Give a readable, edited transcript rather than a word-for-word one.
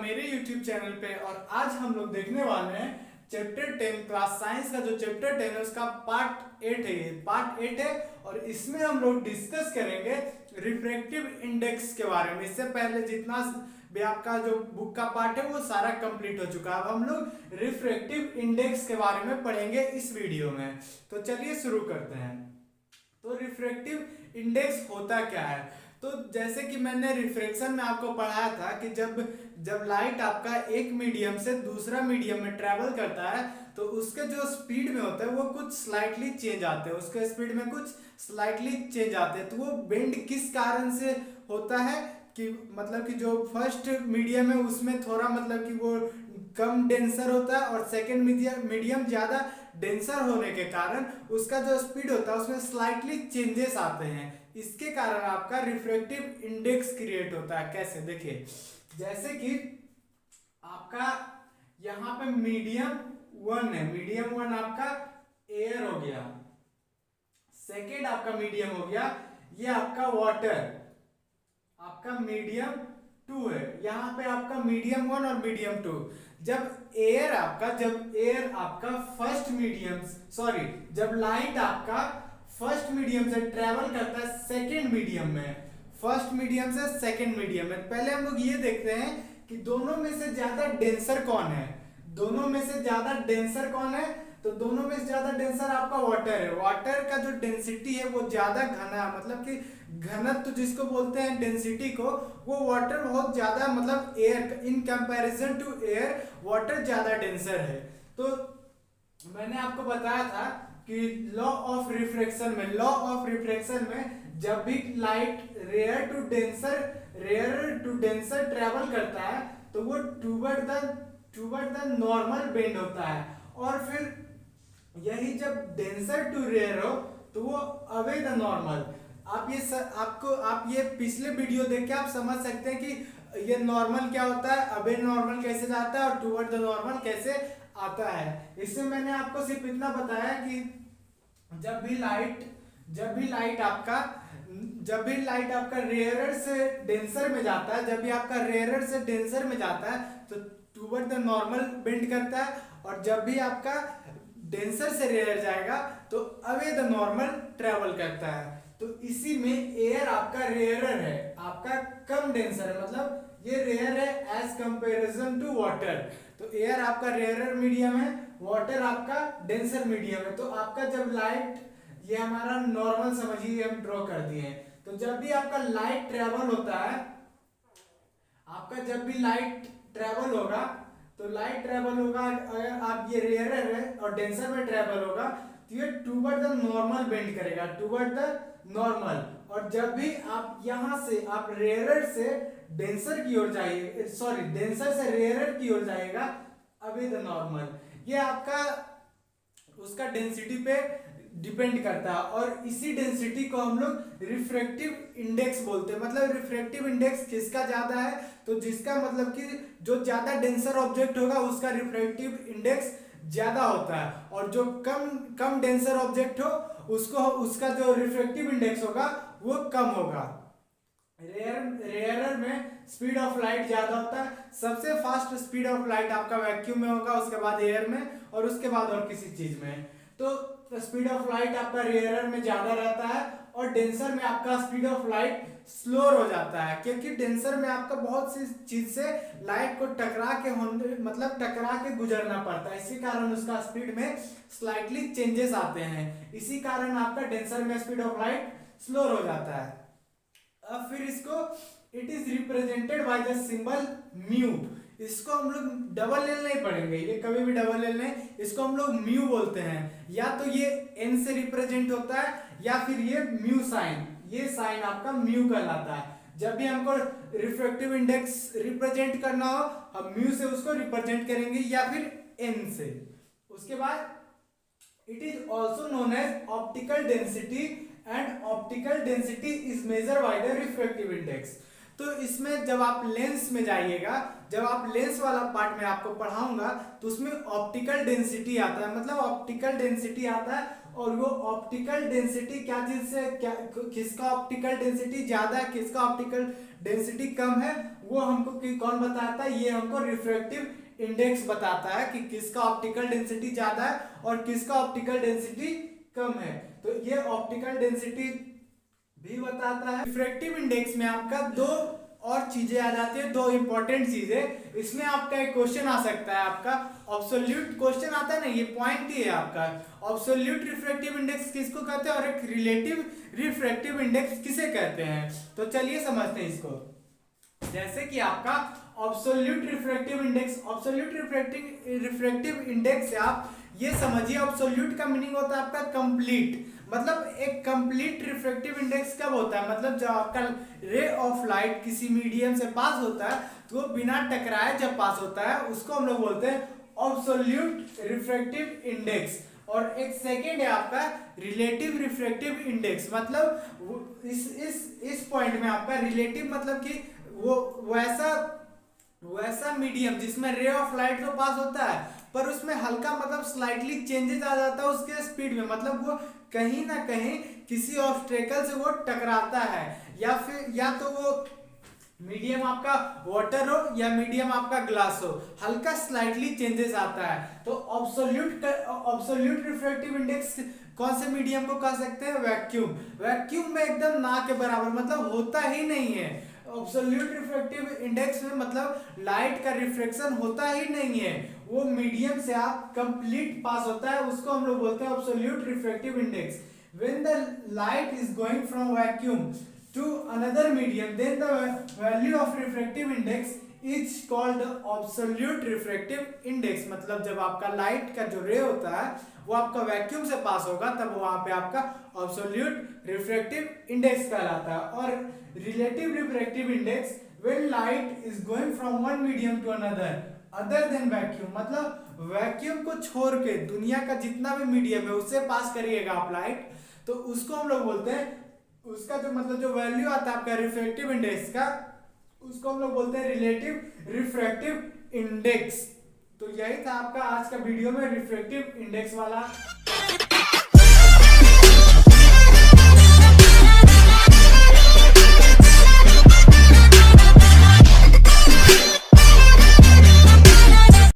मेरे YouTube channel पे। और आज हम लोग देखने वाले हैं चैप्टर 10 क्लास साइंस का जो चैप्टर 10 है उसका पार्ट 8 है। ये पार्ट 8 है और इसमें हम लोग डिस्कस करेंगे रिफ्रैक्टिव इंडेक्स के बारे में। इससे पहले जितना भी आपका जो बुक का पार्ट है वो सारा कंप्लीट हो चुका है। अब हम लोग रिफ्रैक्टिव इंडेक्स के बारे में पढ़ेंगे इस वीडियो में। तो चलिए शुरू करते हैं। तो रिफ्रैक्टिव इंडेक्स होता क्या है? तो जैसे कि मैंने रिफ्रैक्शन में आपको पढ़ाया था कि जब लाइट आपका एक मीडियम से दूसरा मीडियम में ट्रेवल करता है तो उसके जो स्पीड में होता है वो कुछ स्लाइटली चेंज आते हैं, उसके स्पीड में कुछ स्लाइटली चेंज आते हैं। तो वो बेंड किस कारण से होता है कि मतलब कि जो फर्स्ट मीडियम है उसमें थोड़ा मतलब कि वो कम डेंसर होता है और सेकंड मीडियम ज़्यादा डेंसर होने के कारण उसका जो स्पीड होता है उसमें स्लाइटली चेंजेस आते हैं। इसके कारण आपका रिफ्रैक्टिव इंडेक्स क्रिएट होता है। कैसे? देखिए, जैसे कि आपका यहाँ पे मीडियम 1 है, मीडियम 1 आपका एयर हो गया, सेकेंड आपका मीडियम हो गया ये आपका वाटर, आपका मीडियम 2 है। यहाँ पे आपका मीडियम 1 और मीडियम 2। जब एयर आपका फर्स्ट मीडियम जब लाइट आपका फर्स्ट मीडियम से ट्रेवल करता है सेकेंड मीडियम में, फर्स्ट मीडियम से सेकेंड मीडियम में, पहले हम लोग ये देखते हैं कि दोनों में से ज्यादा डेंसर कौन है। दोनों में से ज्यादा डेंसर कौन है? तो दोनों में से ज्यादा डेंसर आपका वाटर है। वाटर का जो डेंसिटी है वो ज्यादा घना है, मतलब कि घनत्व जिसको बोलते हैं डेंसिटी को, वो वाटर बहुत ज्यादा मतलब air in comparison to air water ज्यादा डेंसर है। तो मैंने आपको बताया था कि लॉ ऑफ रिफ्रैक्शन में जब भी light rare to denser travel करता है तो वो टूवर्ड द नॉर्मल बेंड होता है, और फिर यही जब डेंसर टू रेयर हो तो वो अवे द नॉर्मल। आप ये पिछले वीडियो देख के आप समझ सकते हैं कि ये नॉर्मल क्या होता है, अबे नॉर्मल कैसे जाता है और टूवर्ड द नॉर्मल कैसे आता है। इससे मैंने आपको सिर्फ इतना बताया कि जब भी लाइट आपका रेयरर से डेंसर में जाता है, जब भी आपका रेयरर से डेंसर में जाता है तो टूवर्ड द नॉर्मल बेंड करता है, और जब भी आपका डेंसर से रेयर जाएगा तो अवे द नॉर्मल ट्रेवल करता है। तो इसी में एयर आपका रेयरर है, आपका कम डेंसर है, मतलब ये रेयर है एज कंपैरिजन टू वाटर। तो एयर आपका रेयरर मीडियम है, वाटर आपका डेंसर मीडियम है। तो आपका जब लाइट, ये हमारा नॉर्मल समझिए हम ड्रॉ कर दिए हैं, तो जब भी आपका लाइट ट्रेवल होता है, आपका जब भी लाइट ट्रेवल होगा तो लाइट ट्रेवल होगा, अगर आप ये रेयरर है और डेंसर में ट्रेवल होगा तो ये टूवर्ड द नॉर्मल बेंड करेगा, टूवर्ड द नॉर्मल। और जब भी आप यहां से आप रेयरर से डेंसर की ओर जाइए, डेंसर से रेयरर की ओर जाएगा अवे द नॉर्मल। ये आपका उसका डेंसिटी पे डिपेंड करता है, और इसी डेंसिटी को हम लोग रिफ्रैक्टिव इंडेक्स बोलते हैं। मतलब रिफ्रैक्टिव इंडेक्स किसका ज्यादा है? तो जिसका मतलब कि जो ज्यादा डेंसर ऑब्जेक्ट होगा उसका रिफ्रैक्टिव इंडेक्स ज्यादा होता है, और जो कम डेंसर ऑब्जेक्ट हो उसका जो रिफ्रैक्टिव इंडेक्स होगा वो कम होगा। रेयरर में स्पीड ऑफ लाइट ज्यादा होता है। सबसे फास्ट स्पीड ऑफ लाइट आपका वैक्यूम में होगा, उसके बाद एयर में, और उसके बाद और किसी चीज में। तो स्पीड ऑफ लाइट आपका रेयरर में ज्यादा रहता है, और डेंसर में आपका स्पीड ऑफ लाइट स्लोअर हो जाता है, क्योंकि डेंसर में आपका बहुत सी चीज से लाइट को टकरा के गुजरना पड़ता है। इसी कारण उसका स्पीड में स्लाइटली चेंजेस आते हैं। इसी कारण आपका डेंसर में स्पीड ऑफ लाइट स्लोअर हो जाता है। अब फिर इसको it is represented by the symbol mu. इसको हम लोग डबल एल नहीं पढ़ेंगे, ये कभी भी डबल एल नहीं, इसको हम लोग म्यू बोलते हैं। या तो ये एन से रिप्रेजेंट होता है या फिर ये म्यू साइन, ये साइन आपका म्यू कहलाता है। जब भी हमको रिफ्रैक्टिव इंडेक्स रिप्रेजेंट करना हो हम म्यू से उसको रिप्रेजेंट करेंगे या फिर एन से। उसके बाद it is also known as optical density, and optical density is measured by the refractive index. तो इसमें जब आप लेंस में जाइएगा, जब आप लेंस वाला पार्ट में आपको पढ़ाऊंगा तो उसमें ऑप्टिकल डेंसिटी आता है, मतलब ऑप्टिकल डेंसिटी आता है। और वो ऑप्टिकल डेंसिटी क्या चीज से, क्या किसका ऑप्टिकल डेंसिटी ज्यादा है, किसका ऑप्टिकल डेंसिटी कम है, वो हमको कौन बताता है, ये हमको रिफ्रैक्टिव इंडेक्स बताता है कि किसका ऑप्टिकल डेंसिटी ज्यादा है और किसका ऑप्टिकल डेंसिटी कम है। तो ये ऑप्टिकल डेंसिटी भी बताता है। रिफ्रैक्टिव इंडेक्स में आपका दो और चीजें आ जाती है, दो इंपॉर्टेंट चीजें। इसमें आपका एक क्वेश्चन आ सकता है, आपका ऑब्सोल्यूट क्वेश्चन आता है ना, ये पॉइंट ही है आपका। ऑब्सोल्यूट रिफ्रैक्टिव इंडेक्स किसको कहते हैं और एक रिलेटिव रिफ्रैक्टिव इंडेक्स किसे कहते हैं, तो चलिए समझते हैं इसको। जैसे कि आपका absolute refractive index, absolute refractive index से आप ये समझिए, ऑब्सोल्यूट का मीनिंग होता है आपका कंप्लीट, मतलब एक कंप्लीट रिफ्रैक्टिव इंडेक्स कब होता है, मतलब जब आपका रे ऑफ लाइट किसी मीडियम से पास होता है तो वो बिना टकराए जब पास होता है उसको हम लोग बोलते हैं ऑब्सोल्यूट रिफ्रैक्टिव इंडेक्स। और एक सेकेंड है आपका रिलेटिव रिफ्रैक्टिव इंडेक्स, मतलब इस पॉइंट में आपका रिलेटिव मतलब कि वो वैसा मीडियम जिसमें रे ऑफ लाइट तो पास होता है पर उसमें हल्का मतलब स्लाइटली चेंजेस आ जाता है उसके स्पीड में, मतलब वो कहीं ना कहीं किसी ऑब्स्टेकल से वो टकराता है, या फिर या तो वो मीडियम आपका वाटर हो या मीडियम आपका ग्लास हो, हल्का स्लाइटली चेंजेस आता है। तो ऑब्सोल्यूट रिफ्रैक्टिव इंडेक्स कौन से मीडियम को कह सकते हैं, वैक्यूम। वैक्यूम में एकदम ना के बराबर, मतलब होता ही नहीं है। ऑब्सोल्यूट रिफ्रैक्टिव इंडेक्स में मतलब लाइट का रिफ्लेक्शन होता ही नहीं है, वो मीडियम से आप कंप्लीट पास होता है, उसको हम लोग बोलते हैं absolute refractive index. When the light is going from vacuum to another medium, then the value of refractive index is called absolute refractive index। मतलब जब आपका लाइट का जो रे होता है वो आपका वैक्यूम से पास होगा तब वहां पे आपका absolute refractive index कहलाता है। और relative refractive index when light is going from one medium to another other than vacuum, मतलब वैक्यूम को छोड़ के दुनिया का जितना भी मीडियम है उससे पास करिएगा आप लाइट, तो उसको हम लोग बोलते हैं, उसका जो मतलब जो वैल्यू आता है आपका रिफ्रैक्टिव इंडेक्स का, उसको हम लोग बोलते हैं रिलेटिव रिफ्रैक्टिव इंडेक्स। तो यही था आपका आज का वीडियो में रिफ्रैक्टिव इंडेक्स वाला